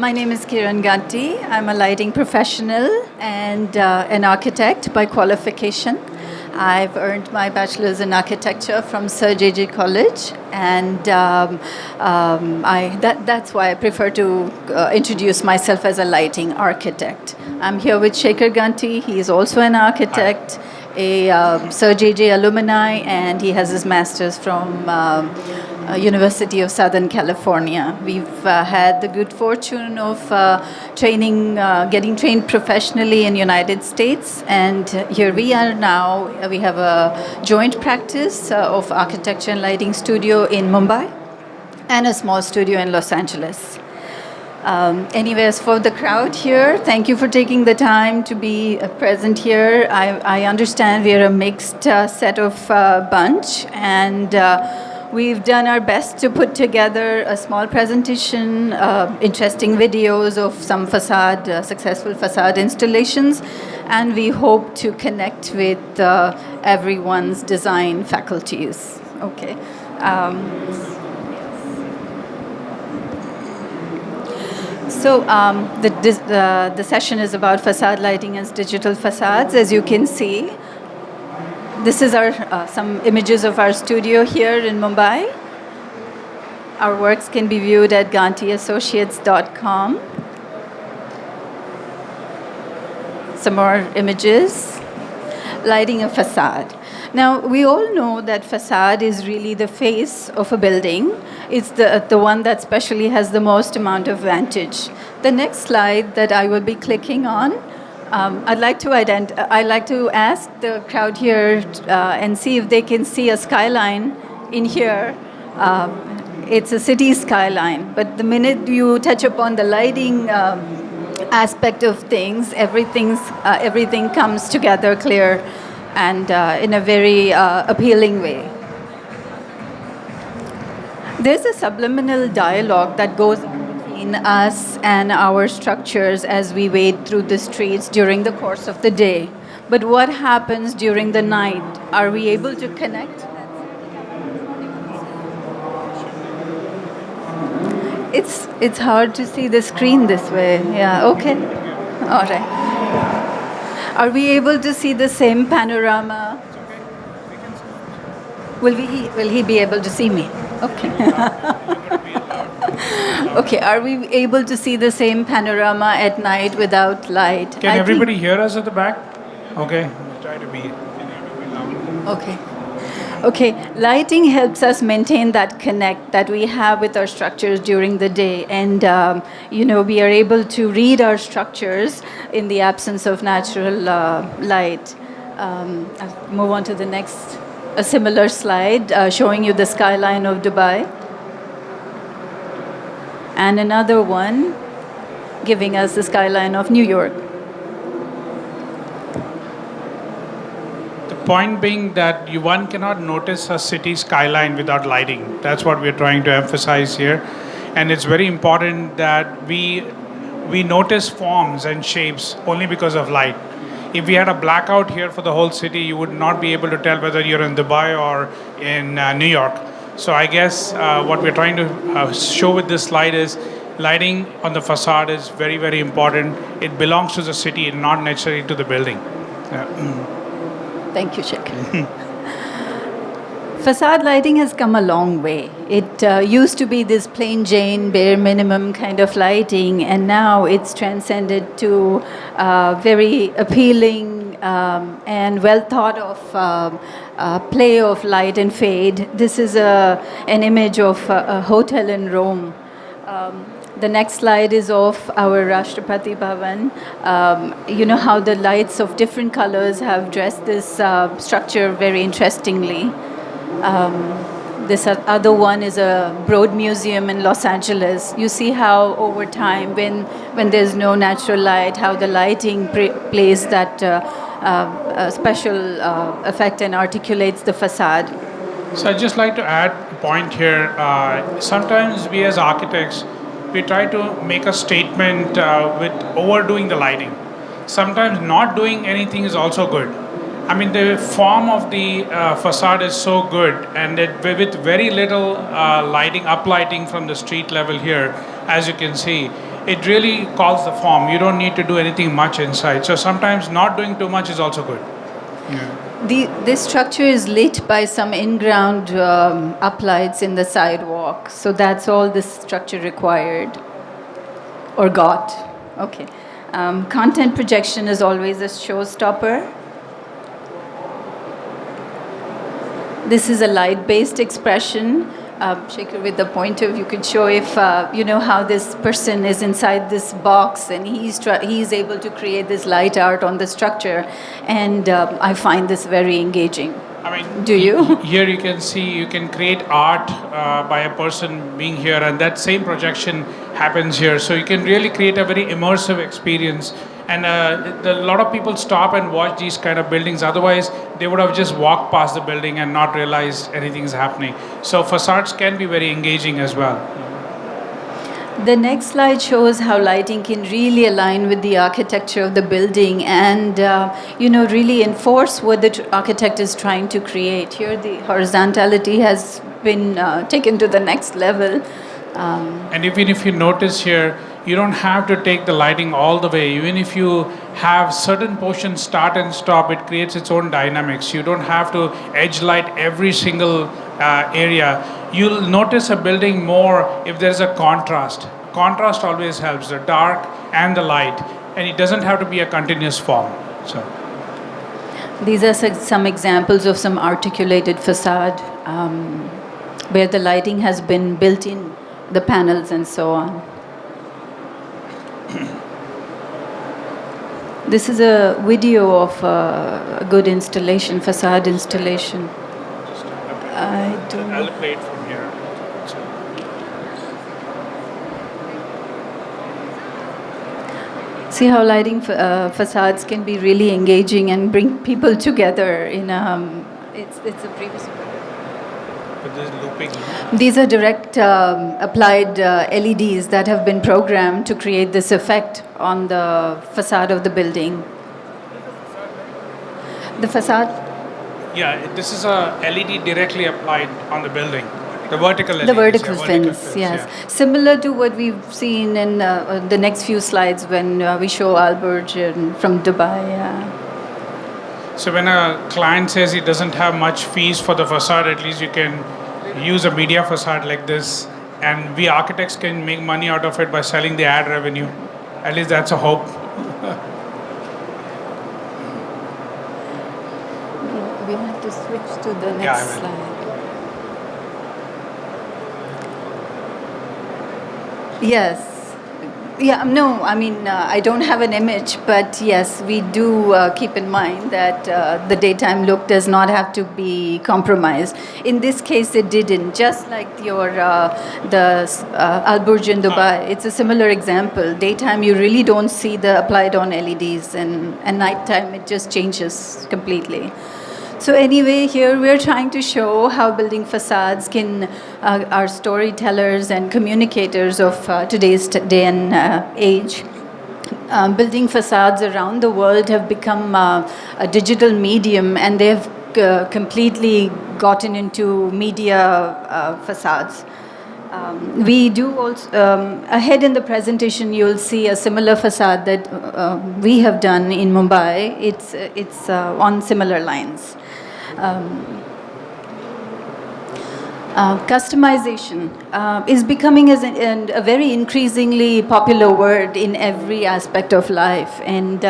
My name is Kiran Ganti. I'm a lighting professional and an architect by qualification. I've earned my bachelor's in architecture from Sir J.J. College, and that's why I prefer to introduce myself as a lighting architect. I'm here with Shekar Ganti. He is also an architect, a Sir J.J. alumni, and he has his master's from University of Southern California. We've had the good fortune of getting trained professionally in United States, and here we are now. We have a joint practice of architecture and lighting studio in Mumbai and a small studio in Los Angeles. Anyways, for the crowd here, thank you for taking the time to be present here. I understand we are a mixed set of bunch, and we've done our best to put together a small presentation, interesting videos of some successful facade installations, and we hope to connect with everyone's design faculties. Okay. So the session is about facade lighting as digital facades, as you can see. This is some images of our studio here in Mumbai. Our works can be viewed at gantyassociates.com. Some more images. Lighting a facade. Now, we all know that facade is really the face of a building. It's the one that specially has the most amount of vantage. The next slide that I will be clicking on, I'd like to ask the crowd here and see if they can see a skyline in here. It's a city skyline, but the minute you touch upon the lighting aspect of things, everything comes together clear and in a very appealing way. There's a subliminal dialogue that goes between us and our structures as we wade through the streets during the course of the day. But what happens during the night? Are we able to connect? It's hard to see the screen this way. Yeah, okay. All right. Are we able to see the same panorama? Will he be able to see me? Okay. Okay, are we able to see the same panorama at night without light? Can everybody hear us at the back? Okay. Try to be. Okay. Okay, lighting helps us maintain that connect that we have with our structures during the day. And, we are able to read our structures in the absence of natural light. I'll move on to the next, a similar slide showing you the skyline of Dubai. And another one giving us the skyline of New York. Point being that one cannot notice a city skyline without lighting. That's what we're trying to emphasize here. And it's very important that we notice forms and shapes only because of light. If we had a blackout here for the whole city, you would not be able to tell whether you're in Dubai or in New York. So I guess what we're trying to show with this slide is lighting on the facade is very, very important. It belongs to the city and not necessarily to the building. Thank you, Shekar. Facade lighting has come a long way. It used to be this plain Jane, bare minimum kind of lighting, and now it's transcended to very appealing and well thought of play of light and fade. This is an image of a hotel in Rome. The next slide is of our Rashtrapati Bhavan. You know how the lights of different colors have dressed this structure very interestingly. This other one is a Broad Museum in Los Angeles. You see how over time, when there's no natural light, how the lighting plays that special effect and articulates the facade. So I'd just like to add a point here. Sometimes we as architects, we try to make a statement with overdoing the lighting. Sometimes not doing anything is also good. I mean, the form of the facade is so good, and with very little lighting, uplighting from the street level here, as you can see, it really calls the form. You don't need to do anything much inside. So sometimes not doing too much is also good. This structure is lit by some in-ground uplights in the sidewalk. So that's all this structure required or got. Okay. Content projection is always a showstopper. This is a light-based expression. Shekar, with the pointer, you could show if you know how this person is inside this box, and he's able to create this light art on the structure, and I find this very engaging. I mean, Do you? Here you can see you can create art by a person being here, and that same projection happens here. So you can really create a very immersive experience. And a lot of people stop and watch these kind of buildings. Otherwise, they would have just walked past the building and not realized anything is happening. So facades can be very engaging as well. The next slide shows how lighting can really align with the architecture of the building and, really enforce what the architect is trying to create. Here, the horizontality has been taken to the next level. And even if you notice here, you don't have to take the lighting all the way. Even if you have certain portions start and stop, it creates its own dynamics. You don't have to edge light every single area. You'll notice a building more if there's a contrast. Contrast always helps, the dark and the light. And it doesn't have to be a continuous form. So These are some examples of some articulated facade where the lighting has been built in, the panels and so on. This is a video of a good installation, facade installation. I'll play it from here. See how lighting facades can be really engaging and bring people together in it's a previous. But this looping. These are direct applied LEDs that have been programmed to create this effect on the facade of the building. The facade? Yeah, this is a LED directly applied on the building. The vertical LEDs. The vertical yeah, fins, yes. Yeah. Similar to what we've seen in the next few slides when we show Al Burj from Dubai. So when a client says he doesn't have much fees for the facade, at least you can use a media facade like this, and we architects can make money out of it by selling the ad revenue. At least that's a hope. We have to switch to the next slide. Yes. Yeah, no, I mean, I don't have an image, but yes, we do keep in mind that the daytime look does not have to be compromised. In this case, it didn't. Just like the Al Burj in Dubai, it's a similar example. Daytime, you really don't see the applied on LEDs, and nighttime, it just changes completely. So anyway, here we're trying to show how building facades can are storytellers and communicators of today's day and age. Building facades around the world have become a digital medium, and they have completely gotten into media facades. We do also, ahead in the presentation, you'll see a similar facade that we have done in Mumbai. It's on similar lines. Customization is becoming a very increasingly popular word in every aspect of life. And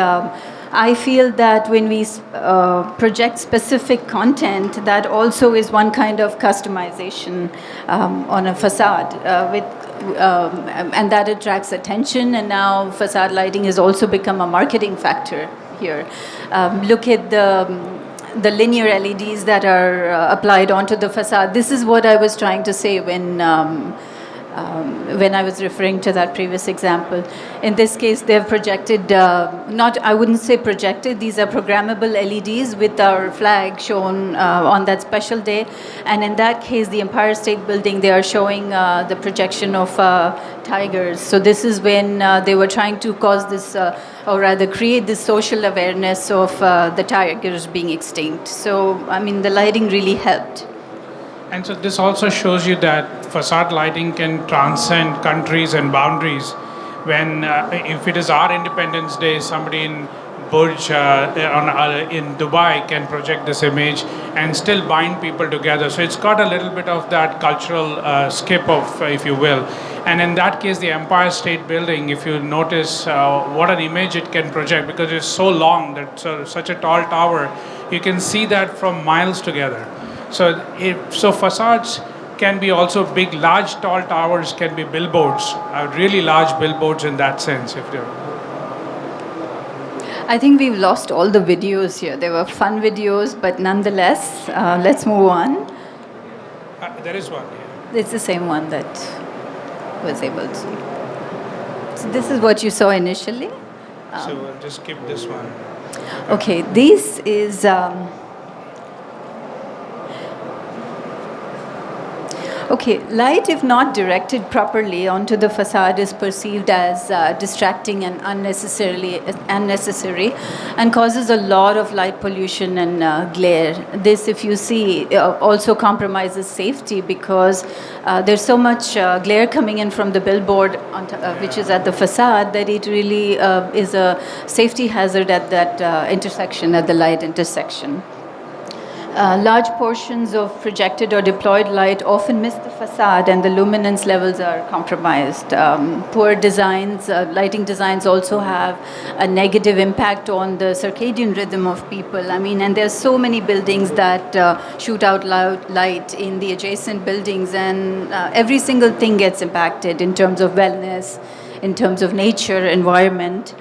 I feel that when we project specific content, that also is one kind of customization on a facade, and that attracts attention. And now facade lighting has also become a marketing factor here. Look at the linear LEDs that are applied onto the facade. This is what I was trying to say when I was referring to that previous example. In this case, they have projected, I wouldn't say projected, these are programmable LEDs with our flag shown on that special day. And in that case, the Empire State Building, they are showing the projection of tigers. So this is when they were trying to cause this, or rather create this social awareness of the tigers being extinct. So, I mean, the lighting really helped. And so this also shows you that facade lighting can transcend countries and boundaries. when if it is our Independence Day, somebody in Burj in Dubai can project this image and still bind people together. So it's got a little bit of that cultural skip of, if you will. And in that case, the Empire State Building, if you notice what an image it can project, because it's so long, that such a tall tower, you can see that from miles together. So facades can be also big, large, tall towers can be billboards, really large billboards in that sense. If they're I think we've lost all the videos here. They were fun videos, but nonetheless, let's move on. there is one. Yeah. It's the same one that was able to. So this is what you saw initially. So we'll just skip this one. Okay, this is. Okay, light, if not directed properly onto the facade, is perceived as distracting and unnecessary, and causes a lot of light pollution and glare. This, if you see, also compromises safety because there's so much glare coming in from the billboard, which is at the facade, that it really is a safety hazard at that intersection, at the light intersection. Large portions of projected or deployed light often miss the facade and the luminance levels are compromised. Poor designs, lighting designs also have a negative impact on the circadian rhythm of people. I mean, and there's so many buildings that shoot out light in the adjacent buildings, and every single thing gets impacted in terms of wellness, in terms of nature, environment.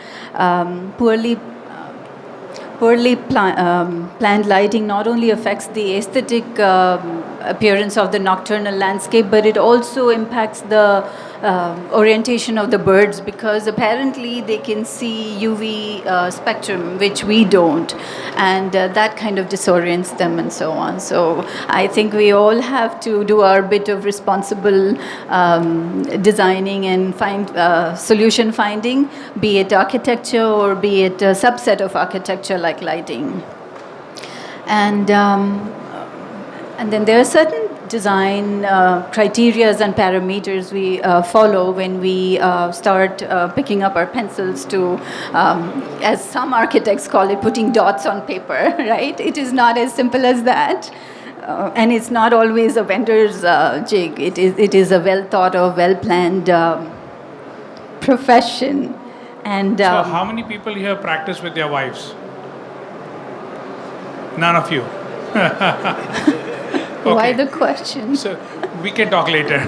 Poorly planned lighting not only affects the aesthetic appearance of the nocturnal landscape, but it also impacts the orientation of the birds, because apparently they can see UV spectrum, which we don't, and that kind of disorients them and so on. So I think we all have to do our bit of responsible designing and find solution finding, be it architecture or be it a subset of architecture like lighting. And then there are certain design criterias and parameters we follow when we start picking up our pencils to, as some architects call it, putting dots on paper, right? It is not as simple as that. And it's not always a vendor's jig. It is a well thought of, well planned profession. And so how many people here practice with their wives? None of you. Why the question? So we can talk later.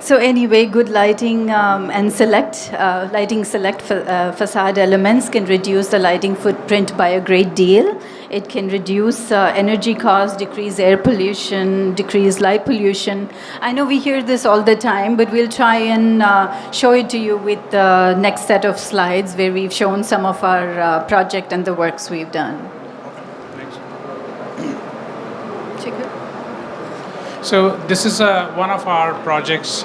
So anyway, good lighting and lighting select facade elements can reduce the lighting footprint by a great deal. It can reduce energy costs, decrease air pollution, decrease light pollution. I know we hear this all the time, but we'll try and show it to you with the next set of slides where we've shown some of our project and the works we've done. So this is one of our projects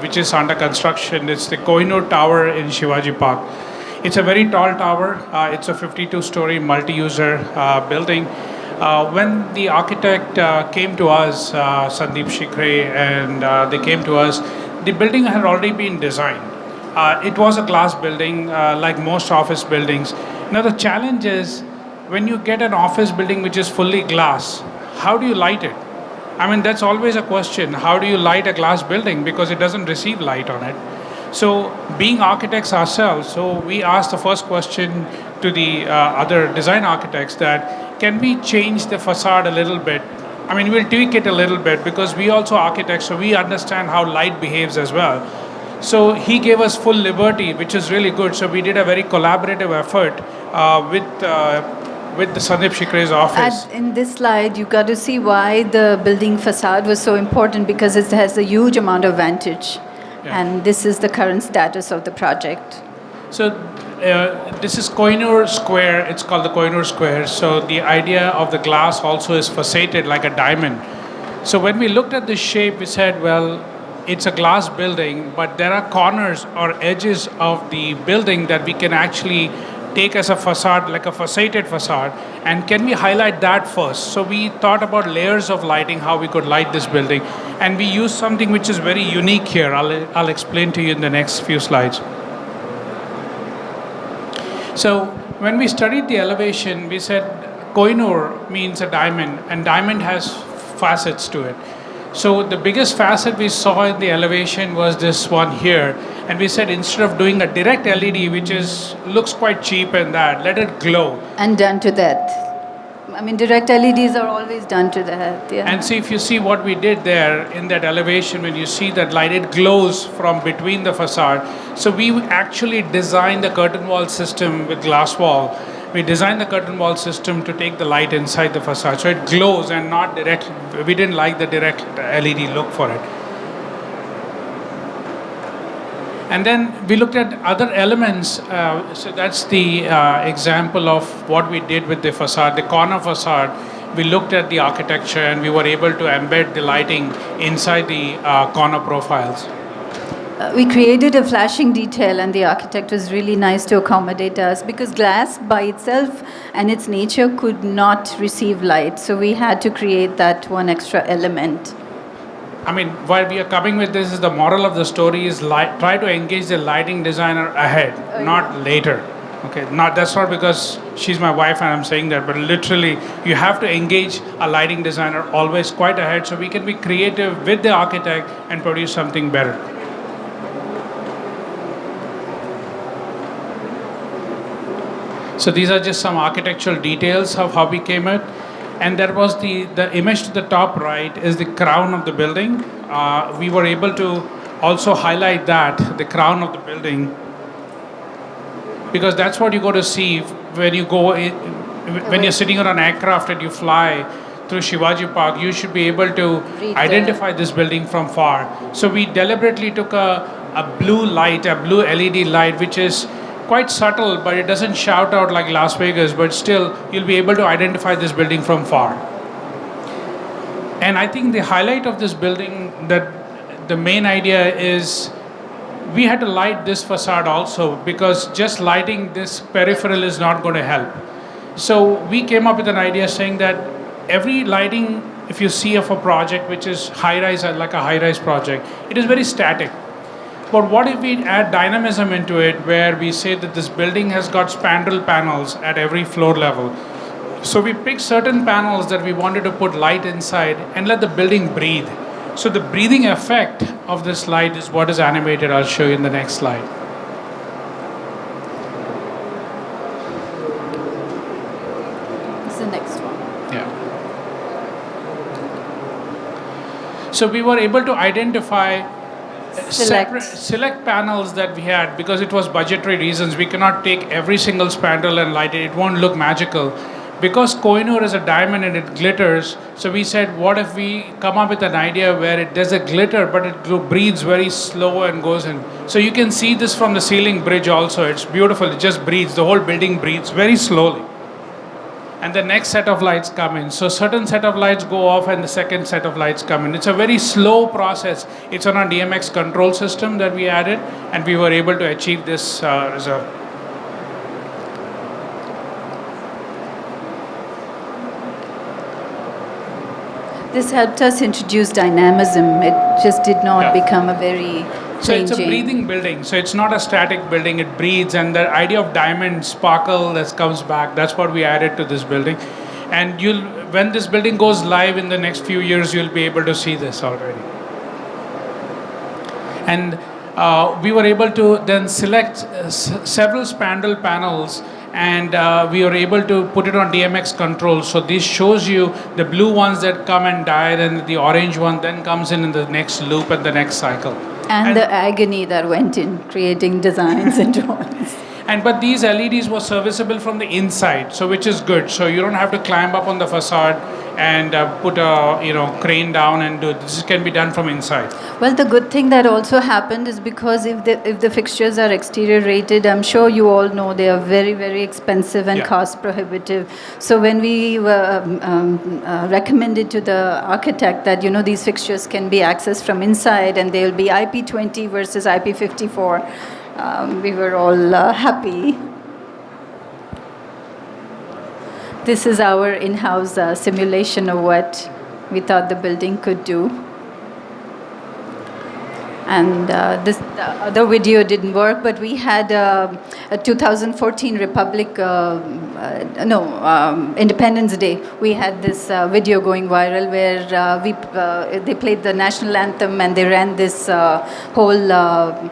which is under construction. It's the Kohinoor Tower in Shivaji Park. It's a very tall tower. It's a 52-story multi-user building. When the architect came to us, Sandeep Shikre, and they came to us, the building had already been designed. It was a glass building, like most office buildings. Now the challenge is, when you get an office building which is fully glass, how do you light it? I mean, that's always a question. How do you light a glass building? Because it doesn't receive light on it. So, being architects ourselves, so we asked the first question to the other design architects that, can we change the facade a little bit? I mean, we'll tweak it a little bit because we also architects, so we understand how light behaves as well. So he gave us full liberty, which is really good. So we did a very collaborative effort with the Sandeep Shikre's office. In this slide, you got to see why the building facade was so important, because it has a huge amount of vantage. Yeah. And this is the current status of the project. So this is Kohinoor Square. It's called the Kohinoor Square. So the idea of the glass also is faceted like a diamond. So when we looked at the shape, we said, well, it's a glass building, but there are corners or edges of the building that we can actually take as a facade, like a faceted facade, and can we highlight that first? So we thought about layers of lighting, how we could light this building, and we used something which is very unique here. I'll explain to you in the next few slides. So when we studied the elevation, we said Kohinoor means a diamond, and diamond has facets to it. So the biggest facet we saw in the elevation was this one here, and we said instead of doing a direct LED, which looks quite cheap and that, let it glow. And done to that. I mean, direct LEDs are always done to that. Yeah. And see, if you see what we did there in that elevation, when you see that light, it glows from between the facade. So we actually designed the curtain wall system with glass wall. We designed the curtain wall system to take the light inside the facade. So it glows and not direct. We didn't like the direct LED look for it. And then we looked at other elements. So that's the example of what we did with the facade, the corner facade. We looked at the architecture and we were able to embed the lighting inside the corner profiles. We created a flashing detail, and the architect was really nice to accommodate us because glass by itself and its nature could not receive light. So we had to create that one extra element. I mean, while we are coming with this, is the moral of the story is try to engage the lighting designer ahead, not later. Okay, that's not because she's my wife and I'm saying that, but literally you have to engage a lighting designer always quite ahead so we can be creative with the architect and produce something better. So these are just some architectural details of how we came at. And that was the image to the top right is the crown of the building. We were able to also highlight that, the crown of the building, because that's what you go to see when you go, when you're sitting on an aircraft and you fly through Shivaji Park, you should be able to identify this building from far. So we deliberately took a blue light, a blue LED light, which is quite subtle, but it doesn't shout out like Las Vegas, but still you'll be able to identify this building from far. And I think the highlight of this building, that the main idea is we had to light this facade also, because just lighting this peripheral is not going to help. So we came up with an idea saying that every lighting, if you see of a project which is high-rise, like a high-rise project, it is very static. But what if we add dynamism into it, where we say that this building has got spandrel panels at every floor level? So we picked certain panels that we wanted to put light inside and let the building breathe. So the breathing effect of this light is what is animated. I'll show you in the next slide. It's the next one. Yeah. So we were able to identify select panels that we had, because it was budgetary reasons. We cannot take every single spandrel and light it. It won't look magical. Because Kohinoor is a diamond and it glitters, so we said, what if we come up with an idea where it does a glitter, but it breathes very slow and goes in. So you can see this from the ceiling bridge also. It's beautiful. It just breathes. The whole building breathes very slowly. And the next set of lights come in. So certain set of lights go off and the second set of lights come in. It's a very slow process. It's on a DMX control system that we added, and we were able to achieve this result. This helped us introduce dynamism. It just did not become a very So it's a breathing building. So it's not a static building. It breathes, and the idea of diamond sparkle that comes back, that's what we added to this building. And when this building goes live in the next few years, you'll be able to see this already. And we were able to then select several spandrel panels, and we were able to put it on DMX control. So this shows you the blue ones that come and die, and the orange one then comes in the next loop and the next cycle. And the agony that went in creating designs and drawings. But these LEDs were serviceable from the inside, so which is good. So you don't have to climb up on the facade and put a crane down and do this. Can be done from inside. Well, the good thing that also happened is because if the fixtures are exterior rated, I'm sure you all know they are very, very expensive and cost prohibitive. So when we recommended to the architect that these fixtures can be accessed from inside and they will be IP20 versus IP54, we were all happy. This is our in-house simulation of what we thought the building could do. And the other video didn't work, but we had a 2014 Independence Day. We had this video going viral where they played the national anthem and they ran this whole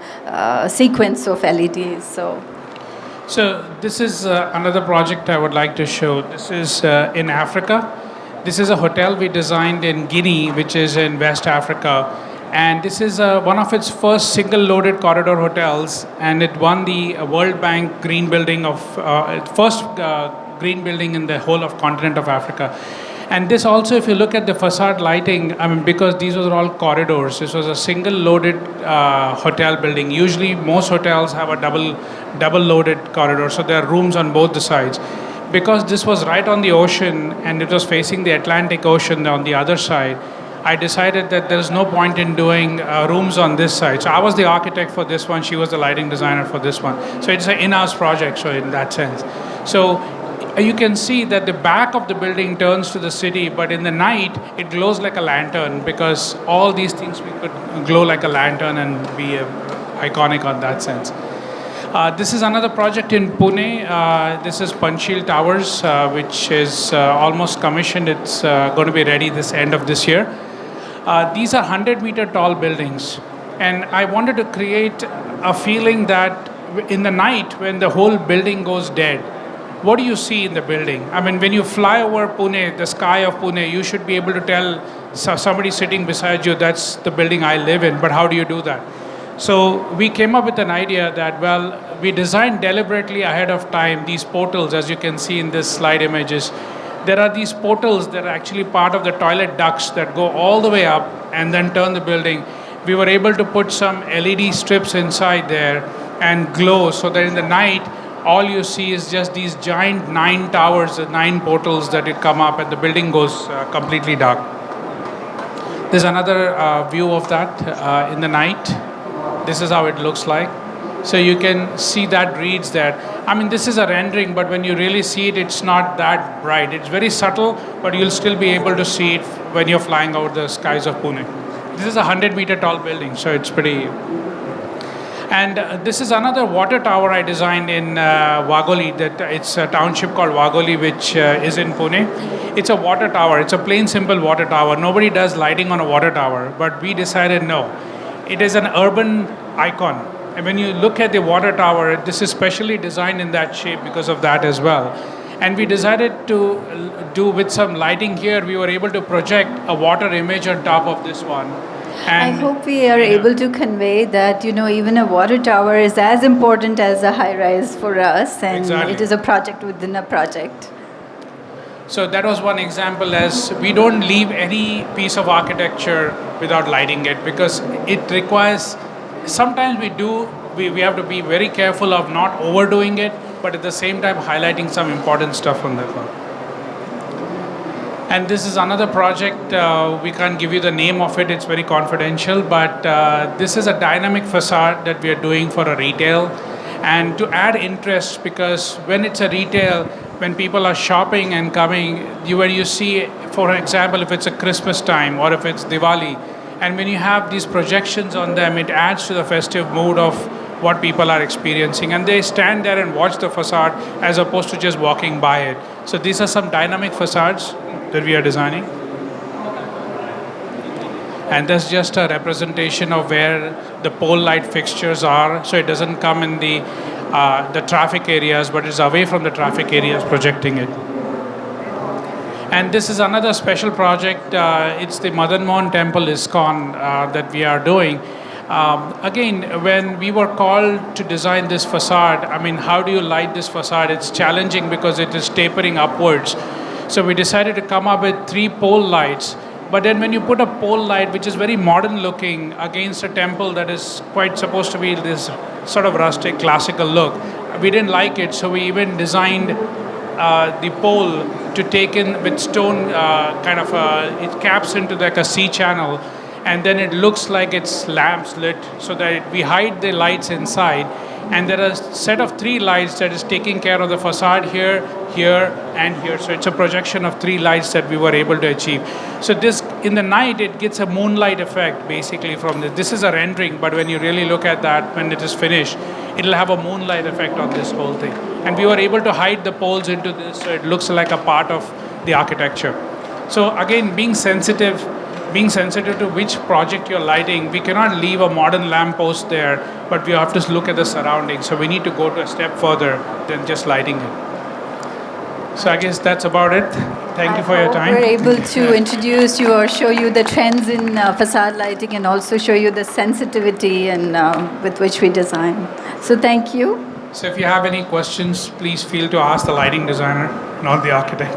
sequence of LEDs. So this is another project I would like to show. This is in Africa. This is a hotel we designed in Guinea, which is in West Africa. And this is one of its first single-loaded corridor hotels, and it won the World Bank Green Building of first green building in the whole of continent of Africa. And this also, if you look at the facade lighting, I mean, because these were all corridors, this was a single-loaded hotel building. Usually, most hotels have a double-loaded corridor, so there are rooms on both the sides. Because this was right on the ocean and it was facing the Atlantic Ocean on the other side, I decided that there's no point in doing rooms on this side. So I was the architect for this one. She was the lighting designer for this one. So it's an in-house project, so in that sense. So you can see that the back of the building turns to the city, but in the night, it glows like a lantern because all these things we could glow like a lantern and be iconic on that sense. This is another project in Pune. This is Panchal Towers, which is almost commissioned. It's going to be ready this end of this year. These are 100-meter tall buildings, and I wanted to create a feeling that in the night when the whole building goes dead, what do you see in the building? I mean, when you fly over Pune, the sky of Pune, you should be able to tell somebody sitting beside you, that's the building I live in, but how do you do that? So we came up with an idea that, well, we designed deliberately ahead of time these portals, as you can see in this slide images. There are these portals that are actually part of the toilet ducts that go all the way up and then turn the building. We were able to put some LED strips inside there and glow so that in the night, all you see is just these giant 9 towers, 9 portals that it come up and the building goes completely dark. There's another view of that in the night. This is how it looks like. So you can see that reads that. I mean, this is a rendering, but when you really see it, it's not that bright. It's very subtle, but you'll still be able to see it when you're flying over the skies of Pune. This is a 100-meter tall building, so it's pretty. And this is another water tower I designed in Wagoli. It's a township called Wagoli, which is in Pune. It's a water tower. It's a plain, simple water tower. Nobody does lighting on a water tower, but we decided no. It is an urban icon. And when you look at the water tower, this is specially designed in that shape because of that as well. And we decided to do with some lighting here, we were able to project a water image on top of this one. And I hope we are able to convey that, even a water tower is as important as a high-rise for us, and exactly. It is a project within a project. So that was one example, as we don't leave any piece of architecture without lighting it, because it requires, sometimes we have to be very careful of not overdoing it, but at the same time highlighting some important stuff on that one. And this is another project, we can't give you the name of it, it's very confidential, but this is a dynamic facade that we are doing for a retail. And to add interest, because when it's a retail, when people are shopping and coming, when you see, for example, if it's a Christmas time or if it's Diwali, and when you have these projections on them, it adds to the festive mood of what people are experiencing. And they stand there and watch the facade as opposed to just walking by it. So these are some dynamic facades that we are designing. And that's just a representation of where the pole light fixtures are. So it doesn't come in the traffic areas, but it's away from the traffic areas, projecting it. And this is another special project. It's the Madan Mohan Temple ISKCON that we are doing. Again, when we were called to design this facade, I mean, how do you light this facade? It's challenging because it is tapering upwards. So we decided to come up with 3 pole lights. But then when you put a pole light, which is very modern looking, against a temple that is quite supposed to be this sort of rustic, classical look, we didn't like it. So we even designed the pole to take in with stone, it caps into like a C channel, and then it looks like it's lamps lit, so that we hide the lights inside. And there are a set of 3 lights that is taking care of the facade here, here, and here. So it's a projection of 3 lights that we were able to achieve. So this, in the night, it gets a moonlight effect basically from this. This is a rendering, but when you really look at that, when it is finished, it'll have a moonlight effect on this whole thing. And we were able to hide the poles into this, so it looks like a part of the architecture. So again, being sensitive to which project you're lighting, we cannot leave a modern lamppost there, but we have to look at the surroundings. So we need to go to a step further than just lighting it. So I guess that's about it. Thank you for your time. We're able to introduce you or show you the trends in facade lighting and also show you the sensitivity and with which we design. So thank you. So if you have any questions, please feel to ask the lighting designer, not the architect.